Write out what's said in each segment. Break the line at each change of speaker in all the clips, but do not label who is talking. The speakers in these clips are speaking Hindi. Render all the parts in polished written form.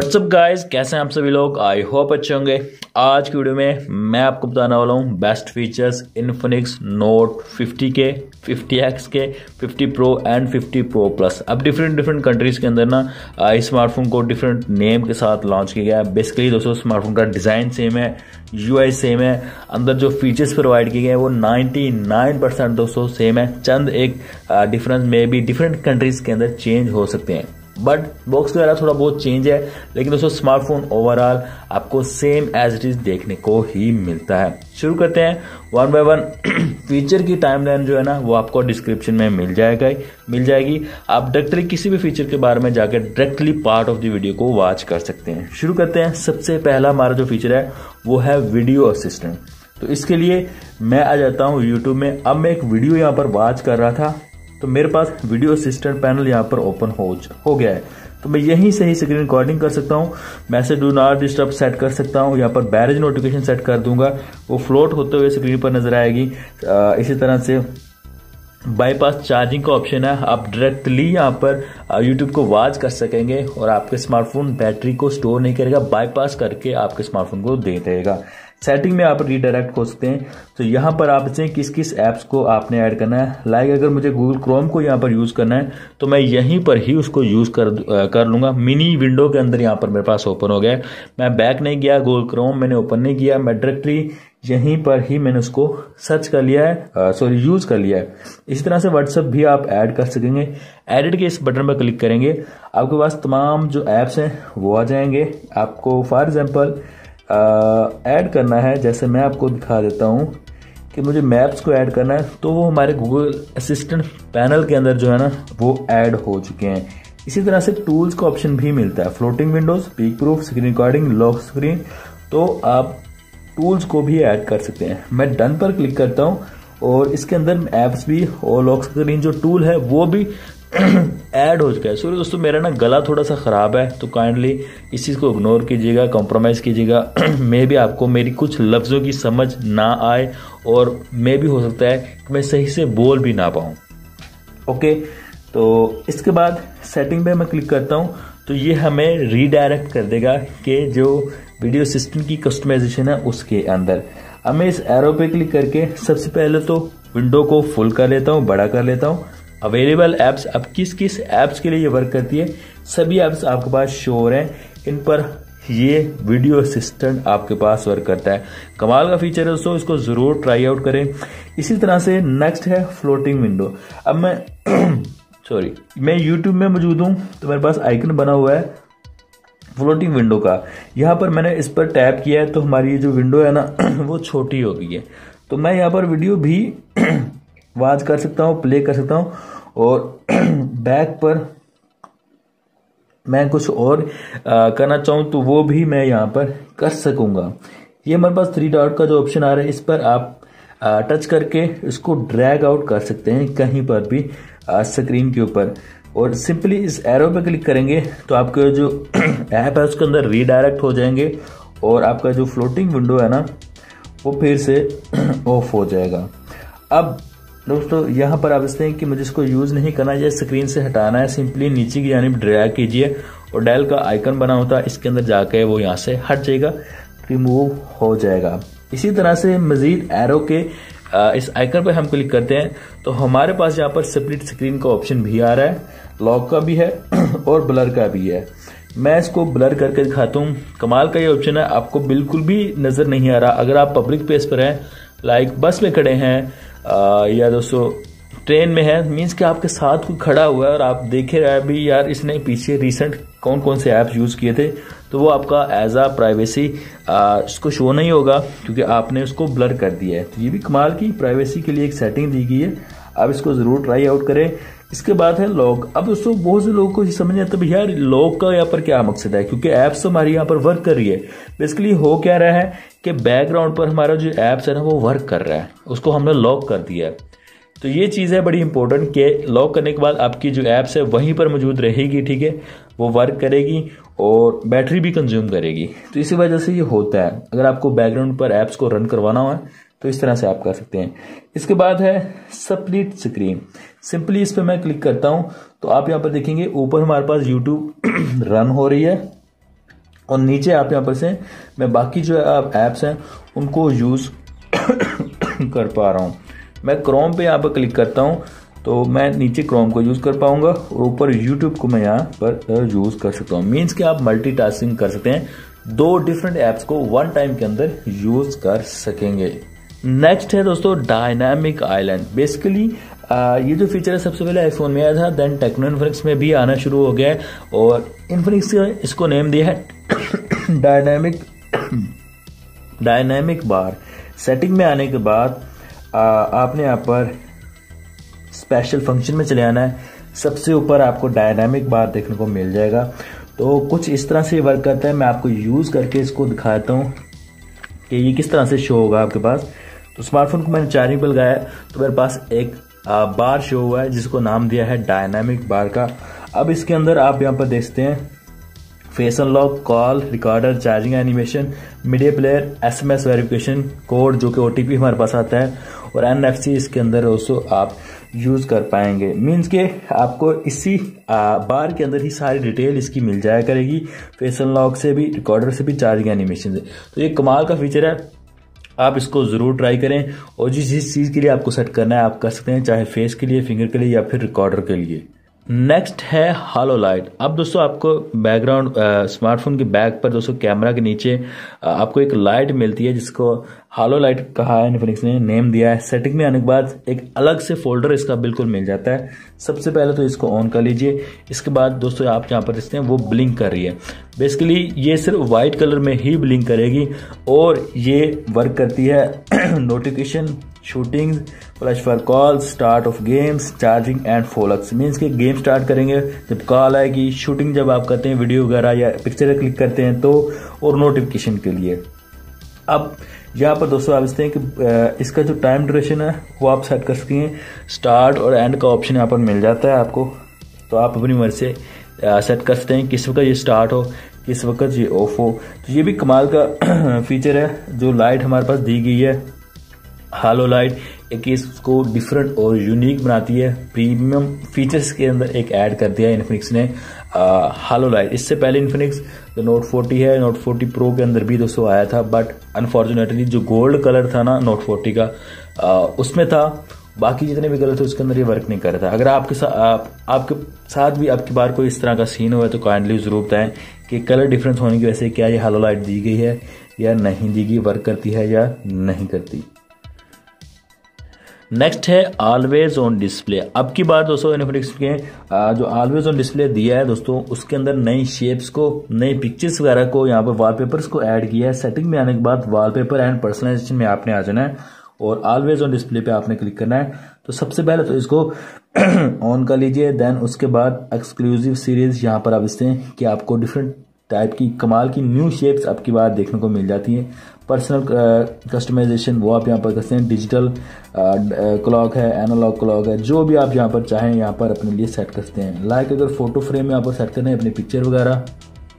व्हाट्सअप गाइस, कैसे हैं आप सभी लोग। आई होप अच्छे होंगे। आज की वीडियो में मैं आपको बताने वाला हूँ बेस्ट फीचर्स इन्फिनिक्स नोट 50 के, 50X के, 50 प्रो एंड 50 प्रो प्लस। अब डिफरेंट कंट्रीज़ के अंदर ना इस स्मार्टफोन को डिफरेंट नेम के साथ लॉन्च किया गया है। बेसिकली दोस्तों स्मार्टफोन का डिज़ाइन सेम है, UI सेम है, अंदर जो फीचर्स प्रोवाइड किए गए हैं वो 99% दोस्तों सेम है। चंद एक डिफरेंस में भी डिफरेंट कंट्रीज़ के अंदर चेंज हो सकते हैं, बट बॉक्स वगैरह थोड़ा बहुत चेंज है, लेकिन दोस्तों स्मार्टफोन ओवरऑल आपको सेम एज इट इज देखने को ही मिलता है। शुरू करते हैं वन बाय वन। फीचर की टाइमलाइन जो है ना वो आपको डिस्क्रिप्शन में मिल जाएगी। आप डायरेक्टली किसी भी फीचर के बारे में जाकर directly part of the video को वॉच कर सकते हैं। शुरू करते हैं। सबसे पहला हमारा जो फीचर है वो है वीडियो असिस्टेंट। तो इसके लिए मैं आ जाता हूँ यूट्यूब में। अब मैं एक वीडियो यहाँ पर वॉच कर रहा था तो मेरे पास वीडियो असिस्टेंट पैनल यहाँ पर ओपन हो गया है। तो मैं यहीं से ही स्क्रीन रिकॉर्डिंग कर सकता हूँ। मैं से डू नॉट डिस्टर्ब सेट कर सकता हूँ। यहाँ पर बैरेज नोटिफिकेशन सेट कर दूंगा, वो फ्लोट होते हुए स्क्रीन पर नजर आएगी। इसी तरह से बाईपास चार्जिंग का ऑप्शन है। आप डायरेक्टली यहाँ पर यूट्यूब को वॉच कर सकेंगे और आपके स्मार्टफोन बैटरी को स्टोर नहीं करेगा, बाईपास करके आपके स्मार्टफोन को दे देगा। सेटिंग में आप रीडायरेक्ट हो सकते हैं। तो यहाँ पर आप इसे किस किस ऐप्स को आपने ऐड करना है। लाइक अगर मुझे गूगल क्रोम को यहाँ पर यूज़ करना है तो मैं यहीं पर ही उसको यूज़ कर लूँगा। मिनी विंडो के अंदर यहाँ पर मेरे पास ओपन हो गया है। मैं बैक नहीं गया, गूगल क्रोम मैंने ओपन नहीं किया, मैं डायरेक्टली यहीं पर ही मैंने उसको सर्च कर लिया है, यूज़ कर लिया है। इसी तरह से व्हाट्सएप भी आप ऐड कर सकेंगे। एडिट के इस बटन पर क्लिक करेंगे, आपके पास तमाम जो ऐप्स हैं वो आ जाएंगे। आपको फॉर एग्जांपल ऐड करना है, जैसे मैं आपको दिखा देता हूँ कि मुझे मैप्स को ऐड करना है, तो वो हमारे गूगल असिस्टेंट पैनल के अंदर जो है ना वो ऐड हो चुके हैं। इसी तरह से टूल्स का ऑप्शन भी मिलता है, floating Windows, peak proof, screen recording, lock screen. तो आप टूल्स को भी ऐड कर सकते हैं। मैं डन पर क्लिक करता हूँ और इसके अंदर ऐप्स भी और लॉक स्क्रीन जो टूल है वो भी ऐड हो चुका है। सॉरी दोस्तों, मेरा ना गला थोड़ा सा ख़राब है तो काइंडली इस चीज़ को इग्नोर कीजिएगा, कॉम्प्रोमाइज़ कीजिएगा। मे भी आपको मेरी कुछ लफ्ज़ों की समझ ना आए और मे भी हो सकता है कि मैं सही से बोल भी ना पाऊँ। ओके, तो इसके बाद सेटिंग पे मैं क्लिक करता हूँ तो ये हमें रीडायरेक्ट कर देगा कि जो वीडियो सिस्टम की कस्टमाइजेशन है उसके अंदर। अब मैं इस एरो पे क्लिक करके सबसे पहले तो विंडो को फुल कर लेता हूँ, बड़ा कर लेता हूँ। अवेलेबल ऐप्स, अब किस किस ऐप्स के लिए ये वर्क करती है, सभी ऐप्स आपके पास शो हो रहे हैं। इन पर ये वीडियो असिस्टेंट आपके पास वर्क करता है। कमाल का फीचर है दोस्तों, इसको जरूर ट्राई आउट करें। इसी तरह से नेक्स्ट है फ्लोटिंग विंडो। अब मैं यूट्यूब में मौजूद हूँ तो मेरे पास आइकन बना हुआ है फ्लोटिंग विंडो का। यहाँ पर मैंने इस पर टैप किया है तो हमारी ये जो विंडो है ना वो छोटी हो गई है। तो मैं यहाँ पर वीडियो भी वॉच कर सकता हूँ, प्ले कर सकता हूँ और बैक पर मैं कुछ और करना चाहूँ तो वो भी मैं यहाँ पर कर सकूँगा। ये हमारे पास 3 डॉट का जो ऑप्शन आ रहा है, इस पर आप टच करके इसको ड्रैग आउट कर सकते हैं कहीं पर भी स्क्रीन के ऊपर, और सिंपली इस एरो पे क्लिक करेंगे तो आपके जो ऐप है उसके अंदर रीडायरेक्ट हो जाएंगे और आपका जो फ्लोटिंग विंडो है ना वो फिर से ऑफ हो जाएगा। अब दोस्तों यहाँ पर आप देखते हैं कि मुझे इसको यूज़ नहीं करना है, स्क्रीन से हटाना है। सिंपली नीचे की जानिब ड्रैग कीजिए और डायल का आइकन बना होता है, इसके अंदर जाके वो यहाँ से हट जाएगा, रिमूव हो जाएगा। इसी तरह से मजीद एरो के इस आइकन पर हम क्लिक करते हैं तो हमारे पास यहाँ पर स्प्लिट स्क्रीन का ऑप्शन भी आ रहा है, लॉक का भी है और ब्लर का भी है। मैं इसको ब्लर करके दिखाता हूँ। कमाल का ये ऑप्शन है, आपको बिल्कुल भी नज़र नहीं आ रहा। अगर आप पब्लिक प्लेस पर हैं, लाइक बस में खड़े हैं या दोस्तों ट्रेन में है, मीन्स कि आपके साथ कोई खड़ा हुआ है और आप देखे रहे भी यार इसने पीछे रिसेंट कौन कौन से ऐप्स यूज़ किए थे, तो वो आपका एज आ प्राइवेसी इसको शो नहीं होगा क्योंकि आपने उसको ब्लर कर दिया है। तो ये भी कमाल की प्राइवेसी के लिए एक सेटिंग दी गई है, आप इसको ज़रूर ट्राई आउट करें। इसके बाद है लॉक। अब दोस्तों बहुत से लोगों को ये समझ नहीं आता भैया यार लॉक का यहाँ पर क्या मकसद है, क्योंकि ऐप्स हमारी यहाँ पर वर्क कर रही है। बेसिकली हो क्या रहा है कि बैकग्राउंड पर हमारा जो ऐप्स है ना वो वर्क कर रहा है, उसको हमने लॉक कर दिया है। तो ये चीज़ है बड़ी इंपॉर्टेंट कि लॉक करने के बाद आपकी जो ऐप्स है वहीं पर मौजूद रहेगी, ठीक है, वो वर्क करेगी और बैटरी भी कंज्यूम करेगी। तो इसी वजह से ये होता है। अगर आपको बैकग्राउंड पर ऐप्स को रन करवाना हो तो इस तरह से आप कर सकते हैं। इसके बाद है स्प्लिट स्क्रीन। सिंपली इस पर मैं क्लिक करता हूं तो आप यहां पर देखेंगे ऊपर हमारे पास यूट्यूब रन हो रही है और नीचे आप यहाँ पर से मैं बाकी जो आप ऐप्स हैं उनको यूज़ कर पा रहा हूँ। मैं क्रोम पे यहाँ पर क्लिक करता हूँ तो मैं नीचे क्रोम को यूज़ कर पाऊंगा और ऊपर यूट्यूब को मैं यहाँ पर यूज़ कर सकता हूँ। मीन्स कि आप मल्टीटास्किंग कर सकते हैं, 2 डिफरेंट ऐप्स को वन टाइम के अंदर यूज़ कर सकेंगे। नेक्स्ट है दोस्तों डायनामिक आइलैंड। बेसिकली ये जो फीचर है सबसे पहले आईफोन में आया था, देन टेक्नो इन्फिनिक्स में भी आना शुरू हो गया है और इन्फिनिक्स इसको नेम दिया है डायनामिक बार। सेटिंग में आने के बाद आपने यहाँ पर स्पेशल फंक्शन में चले आना है। सबसे ऊपर आपको डायनामिक बार देखने को मिल जाएगा। तो कुछ इस तरह से वर्क करता है। मैं आपको यूज़ करके इसको दिखाता हूँ कि ये किस तरह से शो होगा आपके पास। तो स्मार्टफोन को मैंने चार्जिंग पर लगाया तो मेरे पास एक बार शो हुआ है जिसको नाम दिया है डायनामिक बार का। अब इसके अंदर आप यहाँ पर देखते हैं face unlock, call recorder, charging animation, media player, SMS verification code जो कि OTP हमारे पास आता है और NFC इसके अंदर दोस्तों आप यूज़ कर पाएंगे। मीन्स के आपको इसी बार के अंदर ही सारी डिटेल इसकी मिल जाया करेगी, फेस अनलॉक से भी, रिकॉर्डर से भी, चार्जिंग एनिमेशन से। तो ये कमाल का फीचर है, आप इसको ज़रूर ट्राई करें और जिस चीज़ के लिए आपको सेट करना है आप कर सकते हैं, चाहे फेस के लिए, फिंगर के लिए या फिर रिकॉर्डर के लिए। नेक्स्ट है हालो लाइट। अब दोस्तों आपको बैकग्राउंड स्मार्टफोन के बैक पर दोस्तों कैमरा के नीचे आपको एक लाइट मिलती है जिसको हालो लाइट कहा है, इन्फिनिक्स ने नेम दिया है। सेटिंग में आने के बाद एक अलग से फोल्डर इसका बिल्कुल मिल जाता है। सबसे पहले तो इसको ऑन कर लीजिए। इसके बाद दोस्तों आप यहाँ पर देखते हैं वो ब्लिंक कर रही है। बेसिकली ये सिर्फ वाइट कलर में ही ब्लिंक करेगी और ये वर्क करती है notification, shooting, flash for call, start of games, charging and फोलक्स। मीन्स के गेम स्टार्ट करेंगे जब कॉल आएगी, शूटिंग जब आप करते हैं वीडियो वगैरह या पिक्चर क्लिक करते हैं तो, और नोटिफिकेशन के लिए। अब यहाँ पर दोस्तों आप देखते हैं कि इसका जो टाइम ड्यूरेशन है वो आप सेट कर सकते हैं। स्टार्ट और एंड का ऑप्शन यहाँ पर मिल जाता है आपको, तो आप अपनी मर्जी से सेट कर सकते हैं किस वक्त ये स्टार्ट हो, किस वक्त ये ऑफ हो। तो ये भी कमाल का फीचर है जो लाइट हमारे पास दी गई है हालो लाइट, एक इसको डिफरेंट और यूनिक बनाती है। प्रीमियम फीचर्स के अंदर एक ऐड कर दिया है इन्फिनिक्स ने हालो लाइट। इससे पहले इन्फिनिक्स जो नोट 40 है, नोट 40 प्रो के अंदर भी दोस्तों आया था, बट अनफॉर्चुनेटली जो गोल्ड कलर था ना नोट 40 का उसमें था, बाकी जितने भी कलर थे उसके अंदर ये वर्क नहीं कर रहा था। अगर आपके साथ भी आपकी बार कोई इस तरह का सीन हुआ है तो काइंडली जरूर बताएं कि कलर डिफरेंस होने की वजह से क्या ये हालो लाइट दी गई है या नहीं दी गई, वर्क करती है या नहीं करती। नेक्स्ट है ऑलवेज ऑन डिस्प्ले। अब की बात दोस्तों इन्फिनिक्स के जो ऑलवेज ऑन डिस्प्ले दिया है दोस्तों उसके अंदर नई शेप्स को, नई पिक्चर्स वगैरह को, यहाँ पर वॉलपेपर्स को ऐड किया है। सेटिंग में आने के बाद वॉलपेपर एंड पर्सनलाइजेशन में आपने आ जाना है और ऑलवेज ऑन डिस्प्ले पे आपने क्लिक करना है। तो सबसे पहले तो इसको ऑन कर लीजिए, देन उसके बाद एक्सक्लूसिव सीरीज यहाँ पर आप देखते हैं कि आपको डिफरेंट टाइप की कमाल की न्यू शेप्स आपकी बार देखने को मिल जाती हैं। पर्सनल कस्टमाइजेशन वो आप यहाँ पर करते हैं, डिजिटल क्लॉक है, एनालॉग क्लॉक है, जो भी आप यहाँ पर चाहें यहाँ पर अपने लिए सेट करते हैं। लाइक अगर फोटो फ्रेम यहाँ पर सेट करना है अपनी पिक्चर वगैरह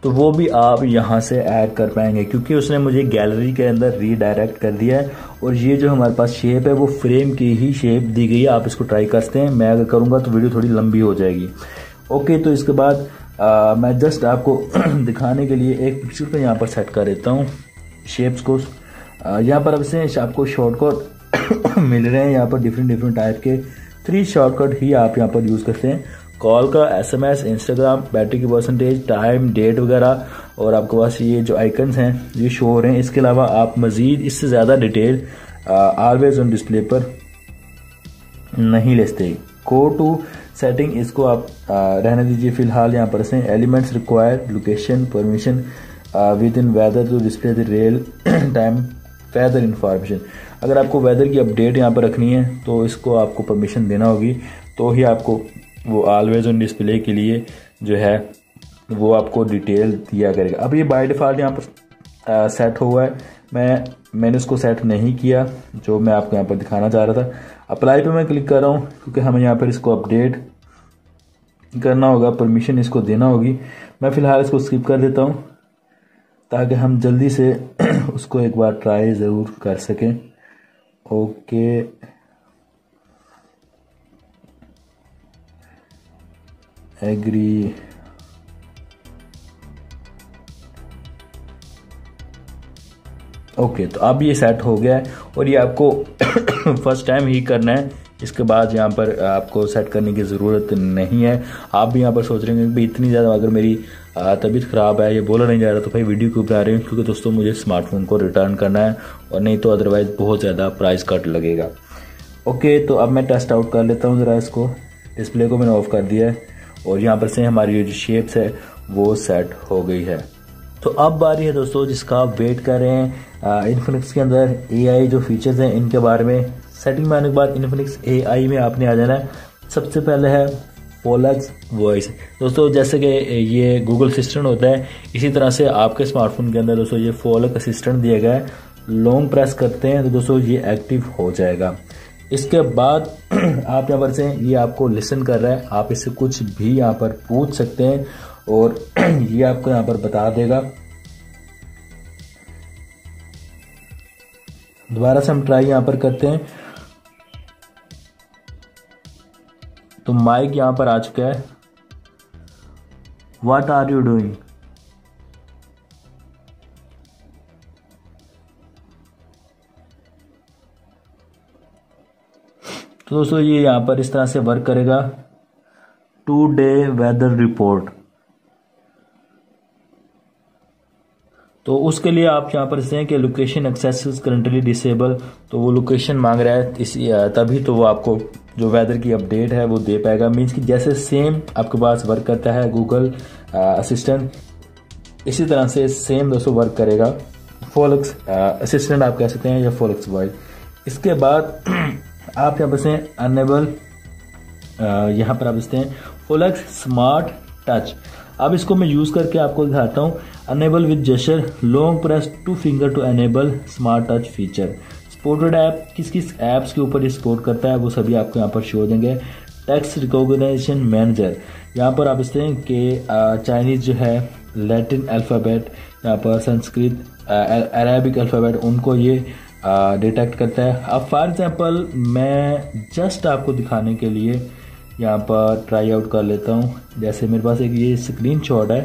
तो वो भी आप यहाँ से ऐड कर पाएंगे, क्योंकि उसने मुझे गैलरी के अंदर रीडायरेक्ट कर दिया है और ये जो हमारे पास शेप है वो फ्रेम की ही शेप दी गई है। आप इसको ट्राई कर सकते हैं। मैं अगर करूँगा तो वीडियो थोड़ी लंबी हो जाएगी। ओके, तो इसके बाद मैं जस्ट आपको दिखाने के लिए एक पिक्चर पे यहाँ पर सेट कर देता हूँ शेप्स को। यहाँ पर अब से आपको शॉर्टकट मिल रहे हैं, यहाँ पर डिफरेंट टाइप के 3 शॉर्टकट ही आप यहाँ पर यूज़ करते हैं। कॉल का, SMS, इंस्टाग्राम, बैटरी की परसेंटेज, टाइम, डेट वगैरह, और आपके पास ये जो आइकन्स हैं ये शो हो रहे हैं। इसके अलावा आप मज़ीद इससे ज़्यादा डिटेल ऑलवेज ऑन डिस्प्ले पर नहीं ले सकते। गो टू सेटिंग, इसको आप रहने दीजिए फिलहाल यहाँ पर से। Elements require, location, permission with in weather to display the real time weather information. अगर आपको वेदर की अपडेट यहाँ पर रखनी है तो इसको आपको परमिशन देना होगी, तो ही आपको वो ऑलवेज ऑन डिस्प्ले के लिए जो है वो आपको डिटेल दिया करेगा। अब ये बाय डिफ़ॉल्ट यहाँ पर सेट हुआ है, मैंने उसको सेट नहीं किया जो मैं आपको यहाँ पर दिखाना चाह रहा था। अप्लाई पे मैं क्लिक कर रहा हूँ क्योंकि हमें यहाँ पर इसको अपडेट करना होगा, परमिशन इसको देना होगी। मैं फ़िलहाल इसको स्किप कर देता हूँ ताकि हम जल्दी से उसको एक बार ट्राई ज़रूर कर सकें। ओके, एग्री, ओके, तो अब ये सेट हो गया है और ये आपको फर्स्ट टाइम ही करना है। इसके बाद यहाँ पर आपको सेट करने की ज़रूरत नहीं है। आप भी यहाँ पर सोच रहे हैं कि भाई इतनी ज़्यादा अगर मेरी तबीयत ख़राब है, ये बोला नहीं जा रहा, तो भाई वीडियो क्यों बना रहे हैं, क्योंकि दोस्तों मुझे स्मार्टफोन को रिटर्न करना है और नहीं तो अदरवाइज़ बहुत ज़्यादा प्राइस कट लगेगा। ओके, तो अब मैं टेस्ट आउट कर लेता हूँ ज़रा इसको। डिस्प्ले को मैंने ऑफ कर दिया है और यहाँ पर से हमारी जो शेप्स है वो सेट हो गई है। तो अब बारी है दोस्तों जिसका आप वेट कर रहे हैं, इन्फिनिक्स के अंदर AI जो फीचर्स हैं इनके बारे में। सेटिंग में आने के बाद इन्फिनिक्स AI में आपने आ जाना है। सबसे पहले है फोलक्स वॉइस। दोस्तों जैसे कि ये गूगल असिस्टेंट होता है, इसी तरह से आपके स्मार्टफोन के अंदर दोस्तों ये फोलक असिस्टेंट दिया गया है। लॉन्ग प्रेस करते हैं तो दोस्तों ये एक्टिव हो जाएगा। इसके बाद आप यहाँ पर से ये आपको लिसन कर रहा है, आप इससे कुछ भी यहाँ पर पूछ सकते हैं और ये आपको यहाँ पर बता देगा। दोबारा से हम ट्राई यहाँ पर करते हैं तो माइक यहाँ पर आ चुका है। What are you doing? तो दोस्तों ये यहाँ पर इस तरह से वर्क करेगा। Today weather report. तो उसके लिए आप यहाँ पर से कि location access is currently disable, तो वो लोकेशन मांग रहा है तभी तो वो आपको जो वेदर की अपडेट है वो दे पाएगा। मीन्स कि जैसे सेम आपके पास वर्क करता है गूगल असिस्टेंट, इसी तरह से सेम दोस्तों वर्क करेगा फोलक्स असिस्टेंट आप कह सकते हैं या फोलक्स वॉइस। इसके बाद आप यहाँ पर से अनेबल, यहाँ पर आप इसते हैं फोलक्स स्मार्ट टच। अब इसको मैं यूज करके आपको दिखाता हूँ। Enable with gesture, long press 2 finger to enable smart touch feature. Supported app, किस किस ऐप्स के ऊपर ये सपोर्ट करता है वो सभी आपको यहाँ पर शो देंगे। टेक्स्ट रिकॉग्निशन मैनेजर, यहाँ पर आप इसते हैं कि चाइनीज जो है लैटिन अल्फ़ाबेट, यहाँ पर संस्कृत अरेबिक अल्फ़ाबेट, उनको ये डिटेक्ट करता है। अब फॉर एग्जांपल मैं जस्ट आपको दिखाने के लिए यहाँ पर ट्राई आउट कर लेता हूँ। जैसे मेरे पास एक ये स्क्रीन शॉट है,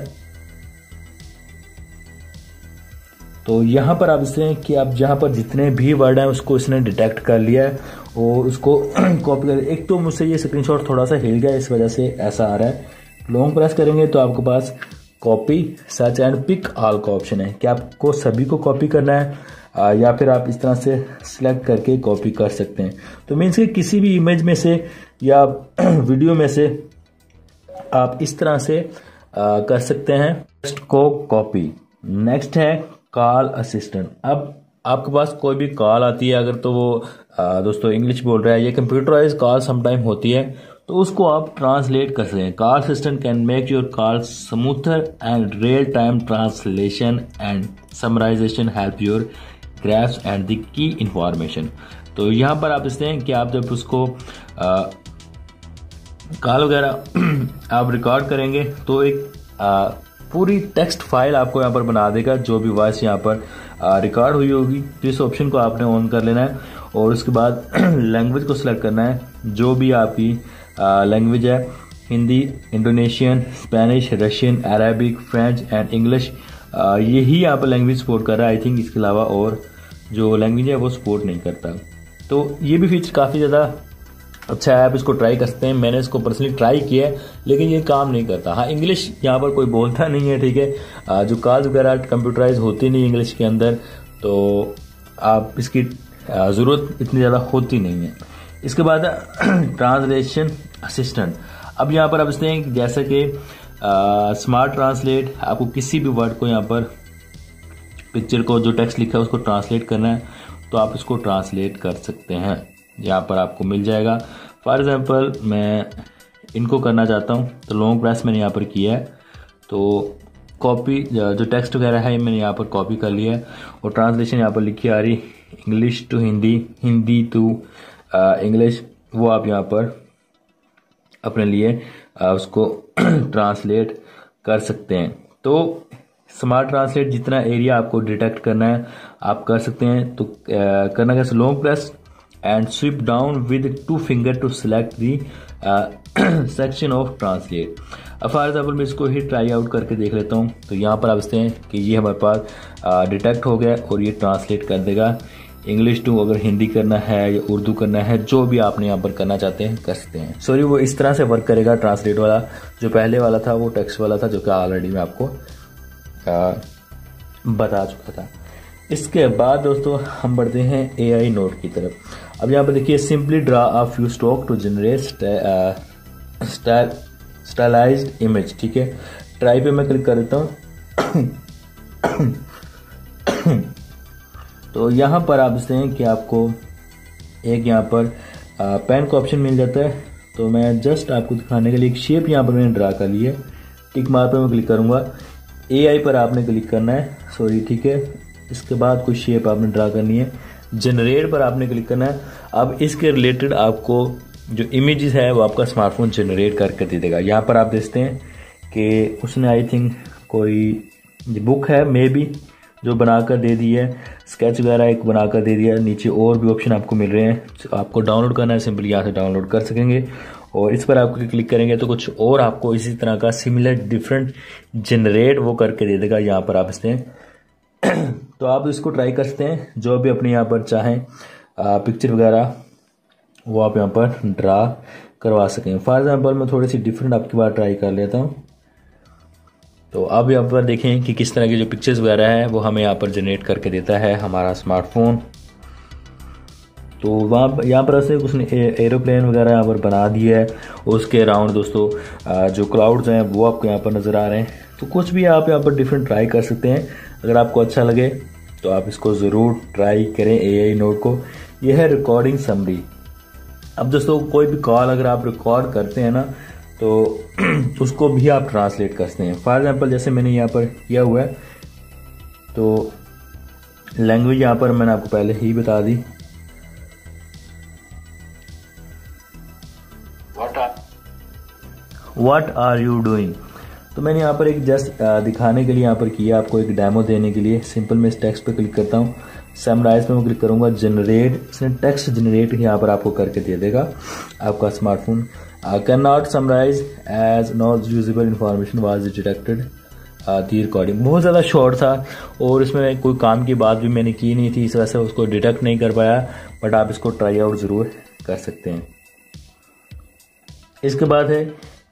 तो यहाँ पर आप इससे कि आप जहाँ पर जितने भी वर्ड हैं उसको इसने डिटेक्ट कर लिया है और उसको कॉपी कर। एक तो मुझसे ये स्क्रीनशॉट थोड़ा सा हिल गया, इस वजह से ऐसा आ रहा है। लॉन्ग प्रेस करेंगे तो आपके पास copy, search and pick all का ऑप्शन है कि आपको सभी को कॉपी करना है या फिर आप इस तरह से सिलेक्ट करके कॉपी कर सकते हैं। तो मीन्स कि किसी भी इमेज में से या वीडियो में से आप इस तरह से कर सकते हैं टेक्स्ट को कॉपी। नेक्स्ट है कॉल असिस्टेंट। अब आपके पास कोई भी कॉल आती है, अगर तो वो दोस्तों इंग्लिश बोल रहा है, ये कंप्यूटराइज कॉल समटाइम होती है, तो उसको आप ट्रांसलेट कर सकते हैं। Call assistant can make your call smoother and real time translation and summarisation help your grasp and the key information. तो यहाँ पर आप इसते हैं कि आप जब उसको कॉल वगैरह आप रिकॉर्ड करेंगे तो एक पूरी टेक्स्ट फाइल आपको यहाँ पर बना देगा, जो भी वॉइस यहाँ पर रिकॉर्ड हुई होगी। तो इस ऑप्शन को आपने ऑन कर लेना है और उसके बाद लैंग्वेज को सिलेक्ट करना है, जो भी आपकी लैंग्वेज है, Hindi, Indonesian, Spanish, Russian, Arabic, French and English, यही यहाँ पर लैंग्वेज सपोर्ट कर रहा है। आई थिंक इसके अलावा और जो लैंग्वेज है वो सपोर्ट नहीं करता। तो ये भी फीचर काफ़ी ज़्यादा अच्छा है, आप इसको ट्राई कर सकते हैं। मैंने इसको पर्सनली ट्राई किया है लेकिन ये काम नहीं करता। हाँ, इंग्लिश यहाँ पर कोई बोलता नहीं है, ठीक है। जो कॉल्स वगैरह कंप्यूटराइज होती नहीं इंग्लिश के अंदर, तो आप इसकी ज़रूरत इतनी ज़्यादा होती नहीं है। इसके बाद ट्रांसलेशन असिस्टेंट। अब यहाँ पर आप इसते हैं जैसे कि स्मार्ट ट्रांसलेट, आपको किसी भी वर्ड को यहाँ पर पिक्चर को जो टेक्स्ट लिखा है उसको ट्रांसलेट करना है, तो आप इसको ट्रांसलेट कर सकते हैं। यहाँ पर आपको मिल जाएगा। फॉर एग्जांपल मैं इनको करना चाहता हूँ, तो लॉन्ग प्रेस मैंने यहाँ पर किया है, तो कॉपी जो टेक्स्ट वगैरह है मैंने यहाँ पर कॉपी कर लिया है और ट्रांसलेशन यहाँ पर लिखी आ रही, English to Hindi, Hindi to English, वो आप यहाँ पर अपने लिए उसको ट्रांसलेट कर सकते हैं। तो स्मार्ट ट्रांसलेट जितना एरिया आपको डिटेक्ट करना है आप कर सकते हैं। तो करना कैसे, long press and sweep down with 2 finger to select the section of translate। अब फॉर एग्जाम्पल मैं इसको ही ट्राई आउट करके देख लेता हूँ। तो यहाँ पर आप देखते हैं कि ये हमारे पास डिटेक्ट हो गया और ये ट्रांसलेट कर देगा इंग्लिश टू, अगर हिंदी करना है या उर्दू करना है, जो भी आपने यहाँ पर करना चाहते हैं कर सकते हैं। सॉरी, वो इस तरह से वर्क करेगा ट्रांसलेट वाला। जो पहले वाला था वो टेक्स्ट वाला था, जो कि ऑलरेडी मैं आपको बता चुका था। इसके बाद दोस्तों हम बढ़ते हैं AI नोट की तरफ। अब यहाँ पर देखिए, simply draw a few stroke to generate stylised image. ठीक है, ट्राई पे मैं क्लिक कर देता हूँ। तो यहाँ पर आप देखते हैं कि आपको एक यहाँ पर पेन का ऑप्शन मिल जाता है। तो मैं जस्ट आपको दिखाने के लिए एक शेप यहाँ पर मैंने ड्रा कर ली है। टिक मार्क पर मैं क्लिक करूँगा, AI पर आपने क्लिक करना है, सॉरी, ठीक है। इसके बाद कोई शेप आपने ड्रा करनी है, जनरेट पर आपने क्लिक करना है। अब इसके रिलेटेड आपको जो इमेजेस है वो आपका स्मार्टफोन जनरेट करके दे देगा। यहाँ पर आप देखते हैं कि उसने आई थिंक कोई बुक है मे बी जो बनाकर दे दी है, स्केच वगैरह एक बनाकर दे दिया है। नीचे और भी ऑप्शन आपको मिल रहे हैं, आपको डाउनलोड करना है, सिंपली यहाँ से डाउनलोड कर सकेंगे। और इस पर आप क्लिक करेंगे तो कुछ और आपको इसी तरह का सिमिलर डिफरेंट जनरेट वो करके दे देगा। यहाँ पर आप इसमें तो आप इसको ट्राई कर सकते हैं, जो भी अपने यहाँ पर चाहें पिक्चर वगैरह वो आप यहाँ पर ड्रा करवा सकें। फॉर एग्जाम्पल मैं थोड़ी सी डिफरेंट आपकी बार ट्राई कर लेता हूँ। तो अब यहाँ पर देखें कि किस तरह की जो पिक्चर्स वगैरह है वो हमें यहाँ पर जनरेट करके देता है हमारा स्मार्टफोन। तो वहाँ यहाँ पर ऐसे उसने एरोप्लेन वगैरह यहाँ पर बना दिया है। उसके अराउंड दोस्तों जो क्लाउड्स हैं वो आपको यहाँ पर नज़र आ रहे हैं। तो कुछ भी आप यहाँ पर डिफरेंट ट्राई कर सकते हैं। अगर आपको अच्छा लगे तो आप इसको ज़रूर ट्राई करें AI नोट को। यह है रिकॉर्डिंग समरी। अब दोस्तों कोई भी कॉल अगर आप रिकॉर्ड करते हैं ना तो उसको भी आप ट्रांसलेट कर सकते हैं। फॉर एग्जाम्पल जैसे मैंने यहाँ पर किया हुआ है, तो लैंग्वेज यहाँ पर मैंने आपको पहले ही बता दी। What are you doing. तो मैंने यहाँ पर एक जस्ट दिखाने के लिए यहाँ पर किया, आपको एक डेमो देने के लिए। सिंपल मैं इस टेक्स्ट पे क्लिक करता हूँ, समराइज पे मैं क्लिक करूंगा, जनरेट, इसने टेक्स्ट जनरेट यहाँ पर आपको करके दे देगा आपका smartphone. Can not summarise as not usable information was detected the recording. बहुत ज़्यादा शॉर्ट था और इसमें कोई काम की बात भी मैंने की नहीं थी, इस वजह से उसको डिटेक्ट नहीं कर पाया। बट आप इसको ट्राई आउट ज़रूर कर सकते हैं। इसके बाद है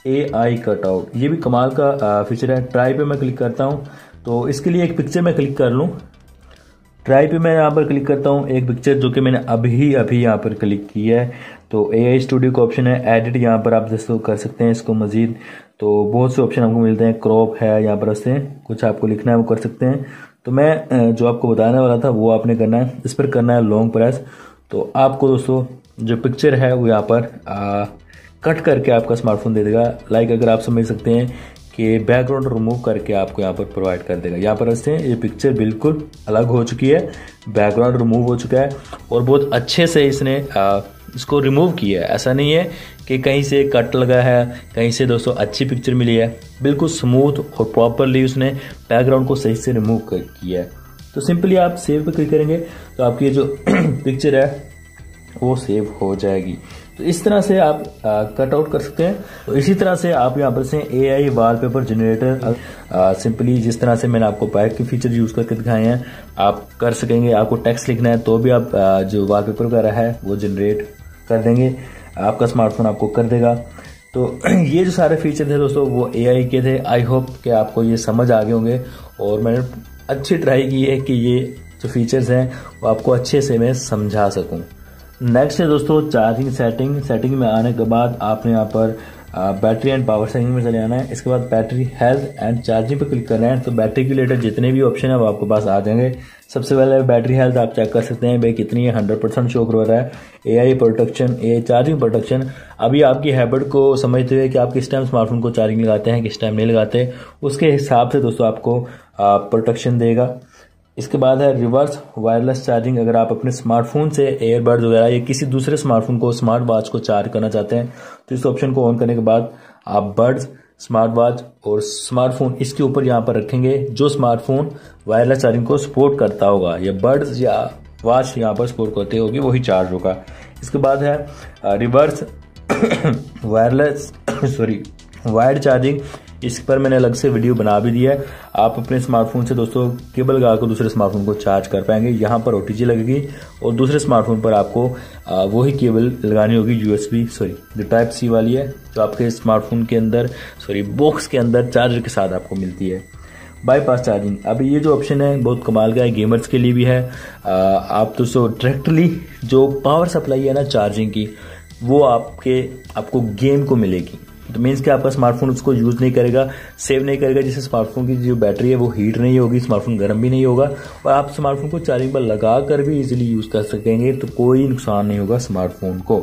AI कटआउट। ये भी कमाल का फीचर है। ट्राई पे मैं क्लिक करता हूँ तो इसके लिए एक पिक्चर मैं क्लिक कर लूँ। ट्राई पे मैं यहाँ पर क्लिक करता हूँ, एक पिक्चर जो कि मैंने अभी यहाँ पर क्लिक की है। तो AI स्टूडियो का ऑप्शन है, एडिट यहाँ पर आप दोस्तों कर सकते हैं इसको मजीद। तो बहुत से ऑप्शन आपको मिलते हैं, क्रॉप है यहाँ पर, से कुछ आपको लिखना है वो कर सकते हैं। तो मैं जो आपको बताने वाला था वो आपने करना है, इस पर करना है लॉन्ग प्रेस। तो आपको दोस्तों जो पिक्चर है वो यहाँ पर कट करके आपका स्मार्टफोन दे देगा। लाइक अगर आप समझ सकते हैं कि बैकग्राउंड रिमूव करके आपको यहाँ पर प्रोवाइड कर देगा। यहाँ पर ऐसे ये पिक्चर बिल्कुल अलग हो चुकी है, बैकग्राउंड रिमूव हो चुका है और बहुत अच्छे से इसने इसको रिमूव किया है। ऐसा नहीं है कि कहीं से कट लगा है, कहीं से दोस्तों अच्छी पिक्चर मिली है। बिल्कुल स्मूथ और प्रॉपरली उसने बैकग्राउंड को सही से रिमूव किया है। तो सिंपली आप सेव पे क्लिक करेंगे तो आपकी जो पिक्चर है वो सेव हो जाएगी। तो इस तरह से आप कट आउट कर सकते हैं। तो इसी तरह से आप यहाँ पर से AI वॉलपेपर जनरेटर सिंपली जिस तरह से मैंने आपको बैक के फीचर यूज करके दिखाए हैं आप कर सकेंगे। आपको टेक्स्ट लिखना है तो भी आप जो वॉलपेपर वगैरह है वो जनरेट कर देंगे, आपका स्मार्टफोन आपको कर देगा। तो ये जो सारे फीचर थे दोस्तों वो AI के थे। आई होप कि आपको ये समझ आ गए होंगे और मैंने अच्छी ट्राई की है कि ये जो फीचर्स हैं वो आपको अच्छे से मैं समझा सकूँ। नेक्स्ट है दोस्तों चार्जिंग सेटिंग। सेटिंग में आने के बाद आपने यहाँ पर बैटरी एंड पावर सेटिंग में चले आना है। इसके बाद बैटरी हेल्थ एंड चार्जिंग पे क्लिक करना है। तो बैटरी के रिलेटेड जितने भी ऑप्शन है वो आपके पास आ जाएंगे। सबसे पहले बैटरी हेल्थ आप चेक कर सकते हैं भाई कितनी है, 100% शो कर रहा है। AI protection, AI charging protection, अभी आपकी हैबिट को समझते हुए कि आप किस टाइम स्मार्टफोन को चार्जिंग लगाते हैं, किस टाइम नहीं लगाते, उसके हिसाब से दोस्तों आपको प्रोटेक्शन देगा। इसके बाद है रिवर्स वायरलेस चार्जिंग। अगर आप अपने स्मार्टफोन से एयरबड्स वगैरह या किसी दूसरे स्मार्टफोन को, स्मार्ट वॉच को चार्ज करना चाहते हैं तो इस ऑप्शन को ऑन करने के बाद आप बड्स, स्मार्ट वॉच और स्मार्टफोन इसके ऊपर यहाँ पर रखेंगे। जो स्मार्टफोन वायरलेस चार्जिंग को सपोर्ट करता होगा या बड्स या वॉच यहाँ पर सपोर्ट करते होगी वही चार्ज होगा। इसके बाद है रिवर्स वायरलेस वायर्ड चार्जिंग। इस पर मैंने अलग से वीडियो बना भी दिया है। आप अपने स्मार्टफोन से दोस्तों केबल लगा कर दूसरे स्मार्टफोन को चार्ज कर पाएंगे। यहाँ पर OTG लगेगी और दूसरे स्मार्टफोन पर आपको वही केबल लगानी होगी USB जो Type-C वाली है, जो आपके स्मार्टफोन के अंदर बॉक्स के अंदर चार्जर के साथ आपको मिलती है। बाईपास चार्जिंग, अब ये जो ऑप्शन है बहुत कमाल का है, गेमर्स के लिए भी है। आप दोस्तों डायरेक्टली जो पावर सप्लाई है ना चार्जिंग की, वो आपको गेम को मिलेगी। तो मीन्स कि आपका स्मार्टफोन उसको यूज नहीं करेगा, सेव नहीं करेगा, जिससे स्मार्टफोन की जो बैटरी है वो हीट नहीं होगी, स्मार्टफोन गर्म भी नहीं होगा और आप स्मार्टफोन को चार्जिंग पर लगा कर भी इजीली यूज कर सकेंगे। तो कोई नुकसान नहीं होगा स्मार्टफोन को।